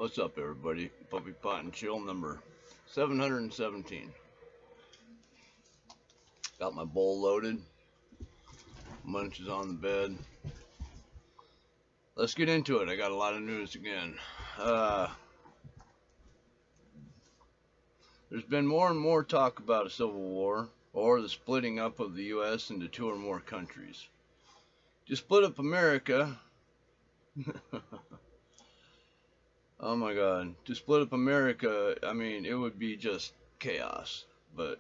What's up, everybody? Puppy Pot and Chill number 717. Got my bowl loaded. Munch is on the bed. Let's get into it. I got a lot of news again. There's been more and more talk about a civil war or the splitting up of the U.S. into two or more countries. To split up America. Oh my God. To split up America, I mean, it would be just chaos. But,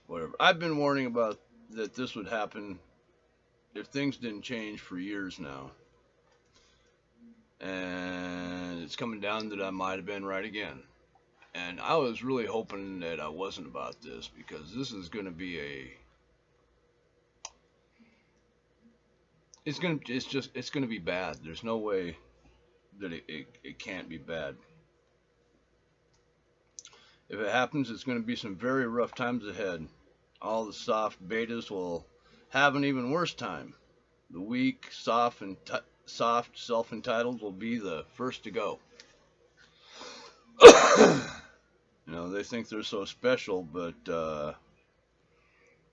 whatever. I've been warning about that this would happen if things didn't change for years now. And it's coming down that I might have been right again. And I was really hoping that I wasn't about this because this is going to be it's going to be bad. There's no way that it can't be bad. If it happens, it's going to be some very rough times ahead. All the soft betas will have an even worse time. The weak, soft, self-entitled will be the first to go. They think they're so special, but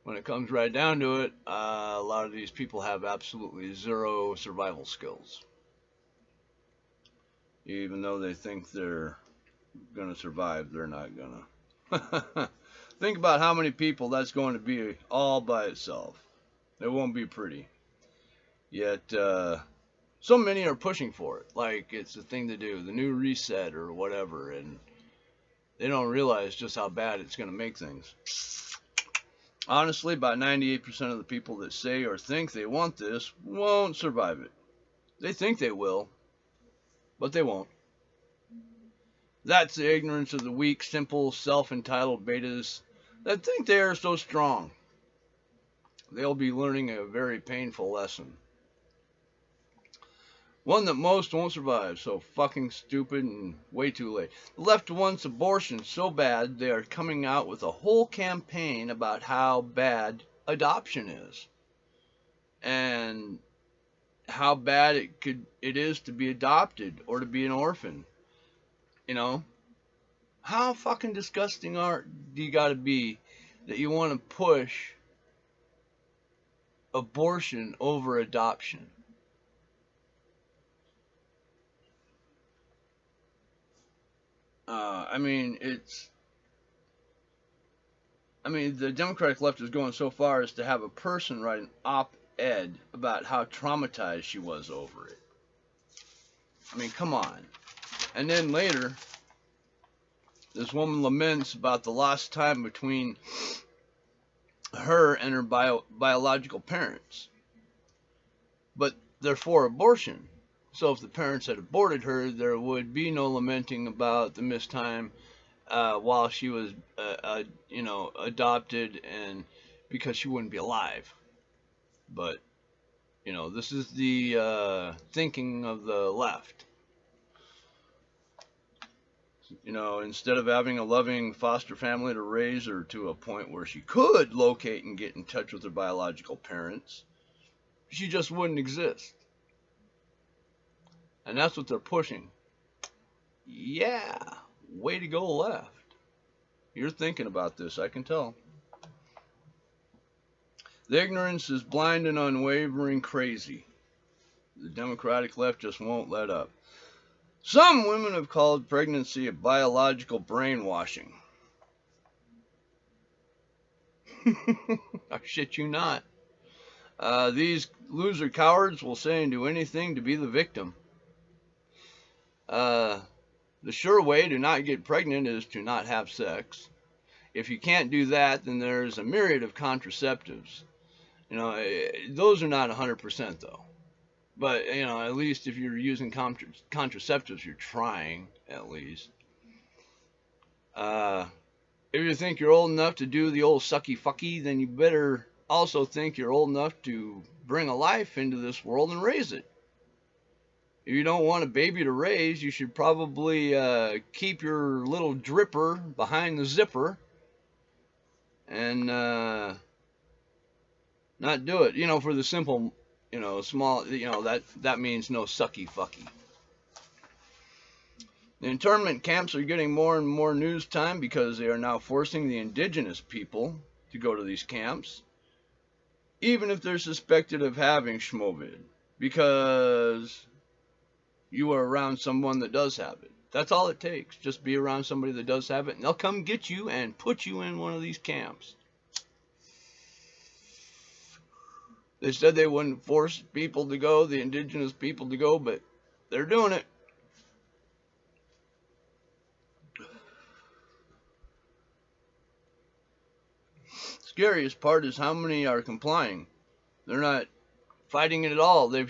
when it comes right down to it, a lot of these people have absolutely zero survival skills. Even though they think they're going to survive, they're not going to. Think about how many people that's going to be all by itself. It won't be pretty. Yet, so many are pushing for it, like it's the thing to do, the new reset or whatever, and they don't realize just how bad it's going to make things. Honestly, about 98% of the people that say or think they want this won't survive it. They think they will, but they won't. That's the ignorance of the weak, simple, self-entitled betas that think they are so strong. They'll be learning a very painful lesson. One that most won't survive, so fucking stupid and way too late. The left wants abortion so bad they are coming out with a whole campaign about how bad adoption is. And how bad it is to be adopted or to be an orphan. How fucking disgusting do you gotta be that you want to push abortion over adoption? The Democratic left is going so far as to have a person write an op-ed about how traumatized she was over it. Come on. And then later, this woman laments about the lost time between her and her biological parents. But they're for abortion. So if the parents had aborted her, there would be no lamenting about the missed time while she was, adopted, and because she wouldn't be alive. But, this is the thinking of the left. Instead of having a loving foster family to raise her to a point where she could locate and get in touch with her biological parents, she just wouldn't exist. And that's what they're pushing. Yeah, way to go left. You're thinking about this, I can tell. The ignorance is blind and unwavering crazy. The Democratic left just won't let up. Some women have called pregnancy a biological brainwashing. I shit you not. These loser cowards will say and do anything to be the victim. The sure way to not get pregnant is to not have sex. If you can't do that, then there's a myriad of contraceptives. Those are not 100% though. But, at least if you're using contraceptives, you're trying, at least. If you think you're old enough to do the old sucky fucky, then you better also think you're old enough to bring a life into this world and raise it. If you don't want a baby to raise, you should probably keep your little dripper behind the zipper and not do it, for the simple, small, that means no sucky fucky. The internment camps are getting more and more news time because they are now forcing the indigenous people to go to these camps, even if they're suspected of having schmovid, because you are around someone that does have it. That's all it takes. Just be around somebody that does have it, and they'll come get you and put you in one of these camps. They said they wouldn't force people to go, the indigenous people to go, but they're doing it. Scariest part is how many are complying. They're not fighting it at all. The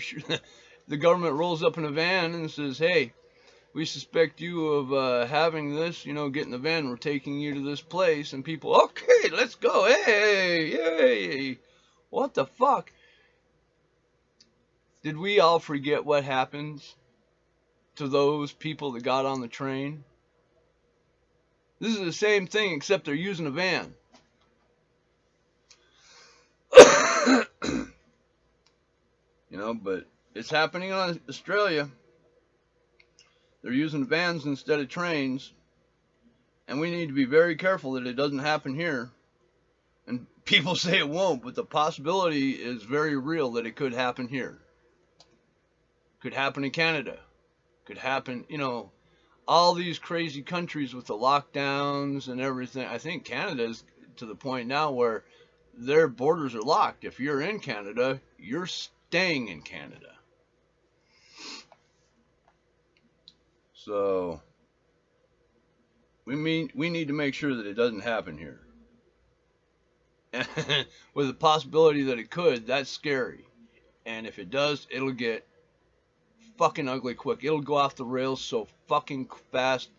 government rolls up in a van and says, "Hey, we suspect you of having this. Get in the van. We're taking you to this place." And people, "Okay, let's go. Hey, hey, what the fuck?" Did we all forget what happens to those people that got on the train? This is the same thing, except they're using a van. But it's happening in Australia. They're using vans instead of trains. And we need to be very careful that it doesn't happen here. And people say it won't, but the possibility is very real that it could happen here. Could happen in Canada. Could happen, all these crazy countries with the lockdowns and everything. I think Canada's to the point now where their borders are locked. If you're in Canada, you're staying in Canada. So we need to make sure that it doesn't happen here. With the possibility that it could, that's scary. And if it does, it'll get fucking ugly quick. It'll go off the rails so fucking fast.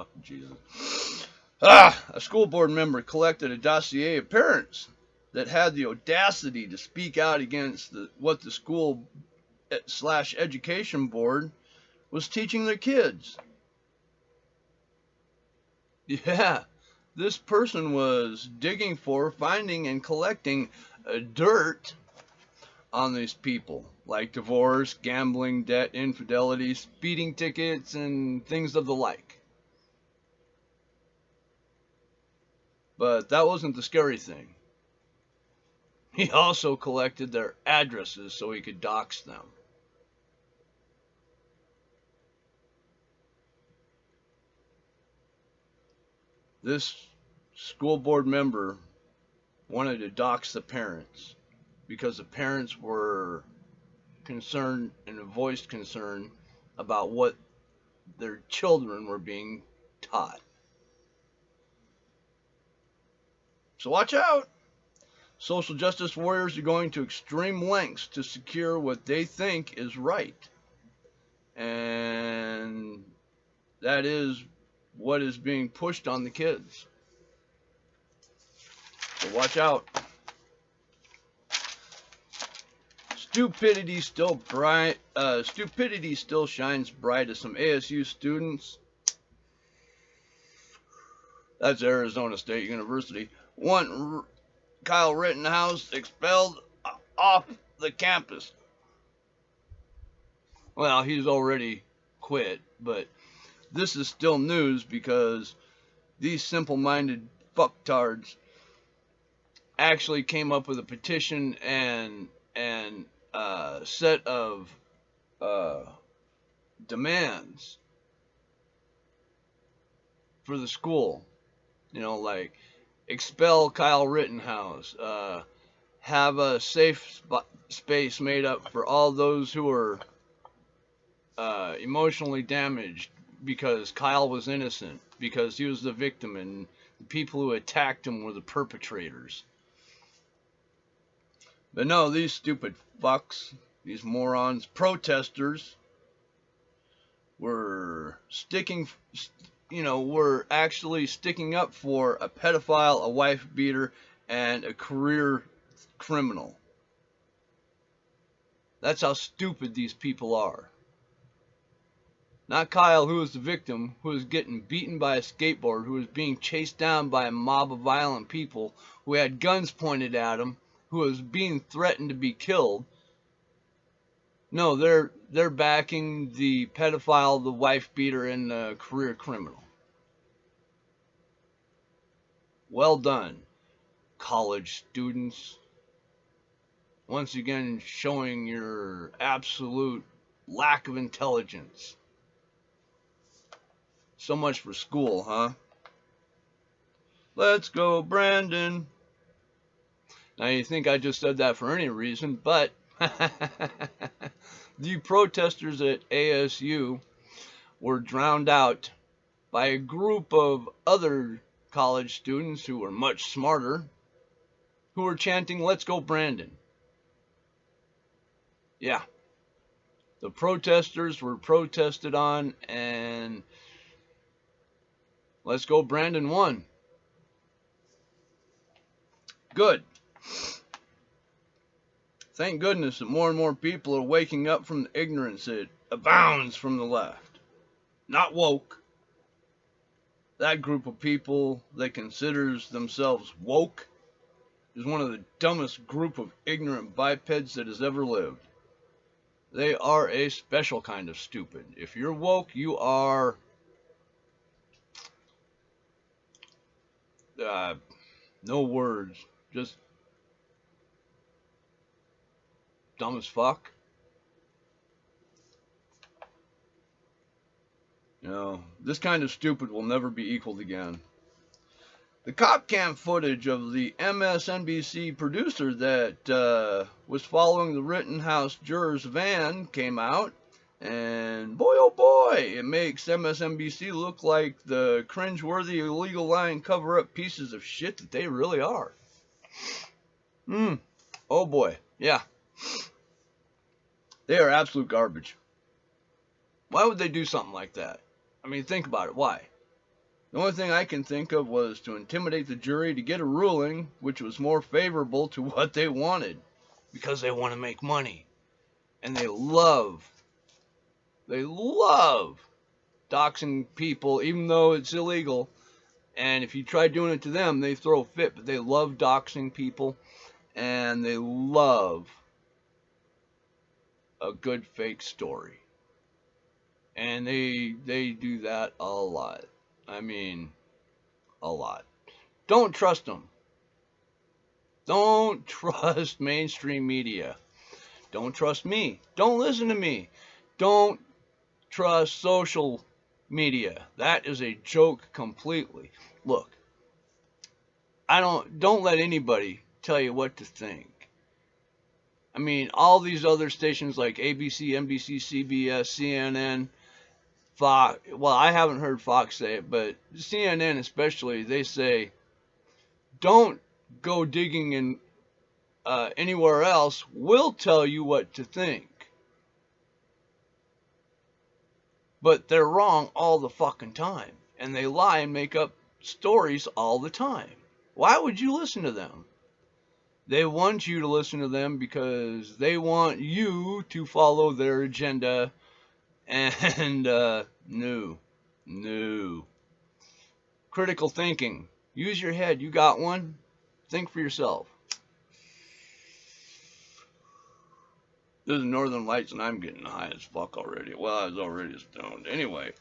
Oh, Jesus. A school board member collected a dossier of parents that had the audacity to speak out against what the school/education board was teaching their kids. Yeah, this person was digging for, finding, and collecting dirt on these people, like divorce, gambling, debt, infidelity, speeding tickets, and things of the like. But that wasn't the scary thing. He also collected their addresses so he could dox them. This school board member wanted to dox the parents because the parents were concerned and voiced concern about what their children were being taught. So watch out! Social justice warriors are going to extreme lengths to secure what they think is right. And that is what is being pushed on the kids. So watch out. Stupidity still shines bright as some ASU students, that's Arizona State University, want Kyle Rittenhouse expelled off the campus. Well, he's already quit, but this is still news because these simple-minded fucktards actually came up with a petition and set of demands for the school. Like expel Kyle Rittenhouse, have a safe space made up for all those who are emotionally damaged because Kyle was innocent, because he was the victim and the people who attacked him were the perpetrators. But no, these stupid fucks, these morons, protesters, were were actually sticking up for a pedophile, a wife beater, and a career criminal. That's how stupid these people are. Not Kyle, who was the victim, who was getting beaten by a skateboard, who was being chased down by a mob of violent people, who had guns pointed at him, who was being threatened to be killed. No, they're backing the pedophile, the wife beater, and the career criminal. Well done, college students. Once again, showing your absolute lack of intelligence. So much for school, huh? Let's go, Brandon. Now, you think I just said that for any reason, but the protesters at ASU were drowned out by a group of other college students who were much smarter, who were chanting, "Let's go, Brandon." Yeah, the protesters were protested on, and "Let's go, Brandon" won. Good. Thank goodness that more and more people are waking up from the ignorance that abounds from the left. Not woke. That group of people that considers themselves woke is one of the dumbest group of ignorant bipeds that has ever lived. They are a special kind of stupid. If you're woke, you are no words, just dumb as fuck. You know, this kind of stupid will never be equaled again. The cop cam footage of the MSNBC producer that was following the Rittenhouse juror's van came out, and boy oh boy, it makes MSNBC look like the cringeworthy illegal lying cover-up pieces of shit that they really are. Oh boy, yeah. They are absolute garbage. Why would they do something like that? I mean, think about it. Why? The only thing I can think of was to intimidate the jury to get a ruling which was more favorable to what they wanted. Because they want to make money. And they love doxing people, even though it's illegal. And if you try doing it to them, they throw a fit. But they love doxing people. And they love a good fake story. And they do that a lot. I mean, a lot. Don't trust them. Don't trust mainstream media. Don't trust me. Don't listen to me. Don't trust social media. That is a joke completely. Look, don't let anybody tell you what to think. I mean, all these other stations like ABC, NBC, CBS, CNN, Fox, well, I haven't heard Fox say it, but CNN especially, they say, don't go digging in anywhere else. We'll tell you what to think. But they're wrong all the fucking time. And they lie and make up stories all the time. Why would you listen to them? They want you to listen to them because they want you to follow their agenda. And no. Critical thinking. Use your head. You got one? Think for yourself. This is Northern Lights and I'm getting high as fuck already. Well, I was already stoned. Anyway.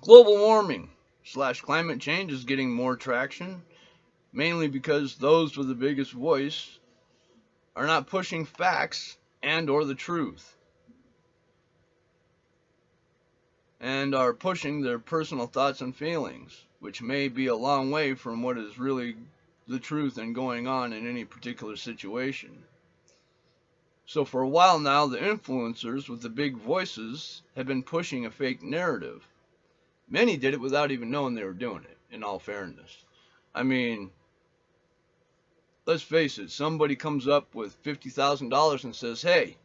Global warming / climate change is getting more traction, mainly because those with the biggest voice are not pushing facts and or the truth, and are pushing their personal thoughts and feelings, which may be a long way from what is really the truth and going on in any particular situation. So for a while now, the influencers with the big voices have been pushing a fake narrative. Many did it without even knowing they were doing it, in all fairness. I mean, let's face it, somebody comes up with $50,000 and says, hey,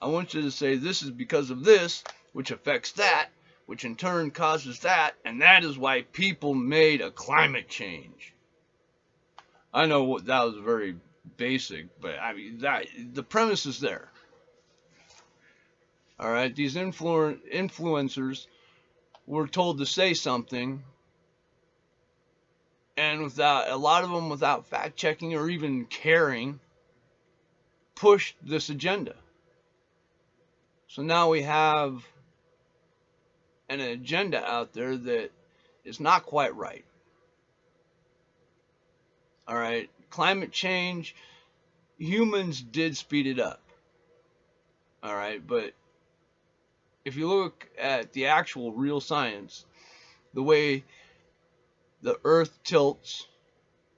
I want you to say this is because of this, which affects that, which in turn causes that, and that is why people made a climate change. I know that was very basic, but I mean, the premise is there. All right, these influencers were told to say something, and without a lot of them, without fact checking or even caring, pushed this agenda. So now we have an agenda out there that is not quite right. All right, climate change, humans did speed it up. All right, but if you look at the actual real science, the way the Earth tilts,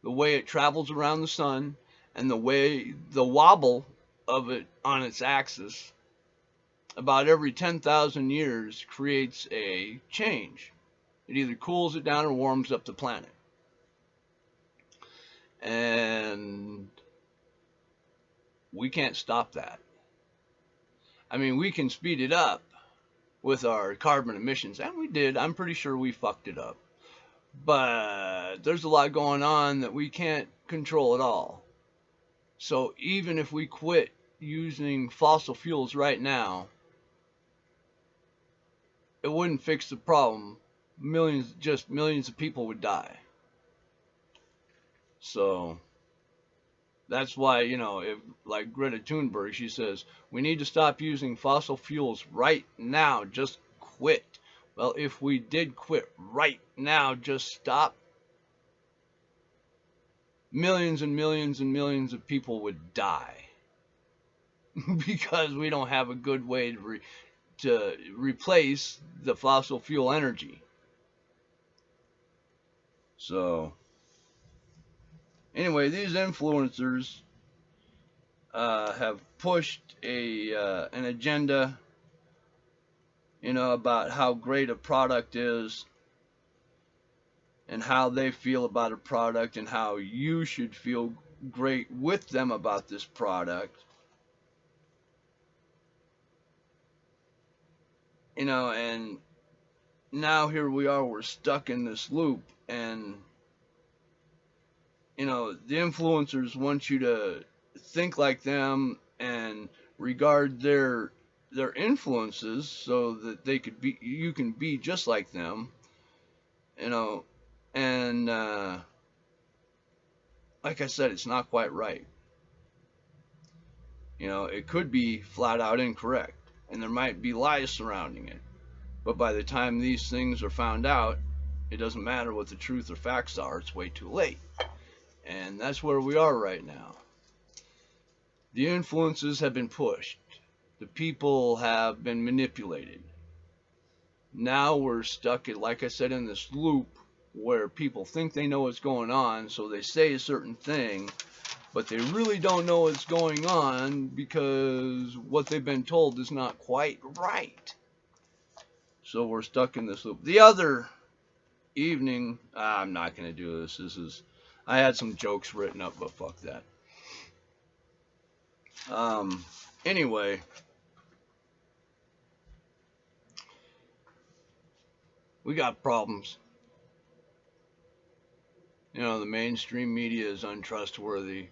the way it travels around the sun, and the way the wobble of it on its axis, about every 10,000 years creates a change. It either cools it down or warms up the planet. And we can't stop that. I mean, we can speed it up with our carbon emissions, and we did. I'm pretty sure we fucked it up. But there's a lot going on that we can't control at all. So even if we quit using fossil fuels right now, it wouldn't fix the problem. Millions of people would die. So that's why, if like Greta Thunberg, she says, we need to stop using fossil fuels right now, just quit. Well, if we did quit right now, just stop, millions and millions and millions of people would die because we don't have a good way to replace the fossil fuel energy. So anyway, these influencers have pushed an agenda, about how great a product is and how they feel about a product and how you should feel great with them about this product. And now here we are, we're stuck in this loop, and the influencers want you to think like them and regard their influences so that you can be just like them, and like I said, it's not quite right. It could be flat out incorrect, and there might be lies surrounding it. But by the time these things are found out, it doesn't matter what the truth or facts are, it's way too late. And that's where we are right now. The influences have been pushed. The people have been manipulated. Now we're stuck, like I said, in this loop where people think they know what's going on, so they say a certain thing, but they really don't know what's going on because what they've been told is not quite right. So we're stuck in this loop. The other evening, I'm not going to do this. I had some jokes written up, but fuck that. Anyway, we got problems. The mainstream media is untrustworthy.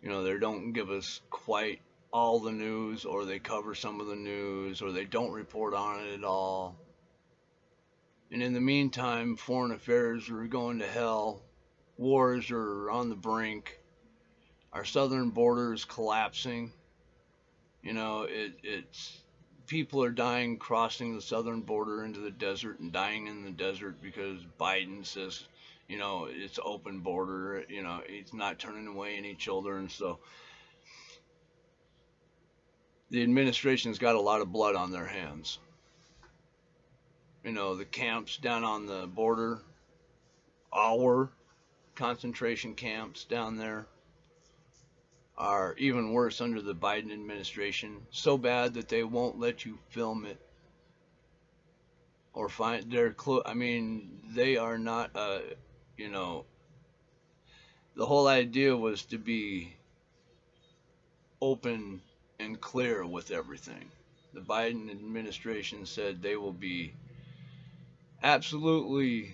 They don't give us quite all the news, or they cover some of the news, or they don't report on it at all. And in the meantime, foreign affairs are going to hell. Wars are on the brink. Our southern border is collapsing. It's people are dying crossing the southern border into the desert and dying in the desert because Biden says, it's open border. He's not turning away any children. So the administration's got a lot of blood on their hands. The camps down on the border, our concentration camps down there, are even worse under the Biden administration. So bad that they won't let you film it or find their clue. I mean, they are not, the whole idea was to be open and clear with everything. The Biden administration said they will be absolutely,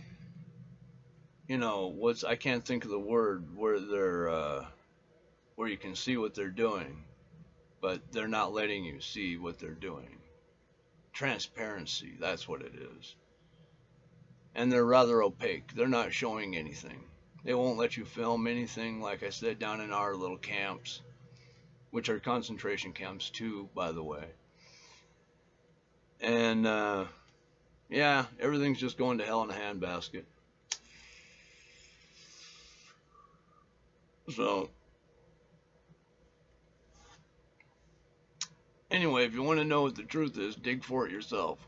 I can't think of the word, where they're, where you can see what they're doing, but they're not letting you see what they're doing. Transparency, that's what it is. and they're rather opaque. They're not showing anything. They won't let you film anything, like I said, down in our little camps, which are concentration camps too, by the way. And yeah, everything's just going to hell in a handbasket. So anyway, if you want to know what the truth is, dig for it yourself.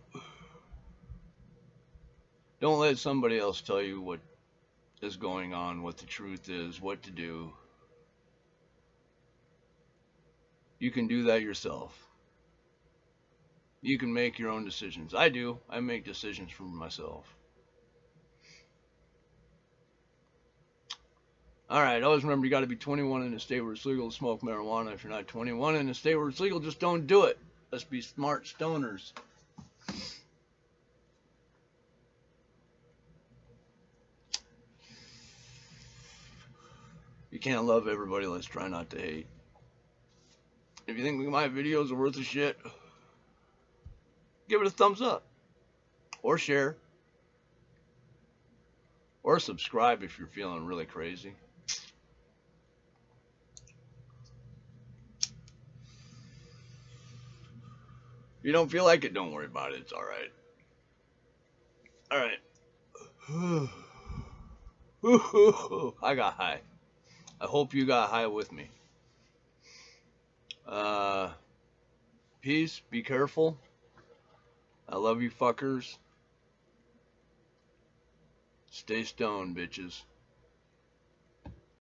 Don't let somebody else tell you what is going on, what the truth is, what to do. You can do that yourself. You can make your own decisions. I do. I make decisions for myself. Alright, always remember you got to be 21 in a state where it's legal to smoke marijuana. If you're not 21 in a state where it's legal, just don't do it. Let's be smart stoners. You can't love everybody, let's try not to hate. If you think my videos are worth a shit, give it a thumbs up. Or share. Or subscribe if you're feeling really crazy. If you don't feel like it, don't worry about it. It's alright. Alright. I got high. I hope you got high with me. Peace. Be careful. I love you fuckers. Stay stoned, bitches.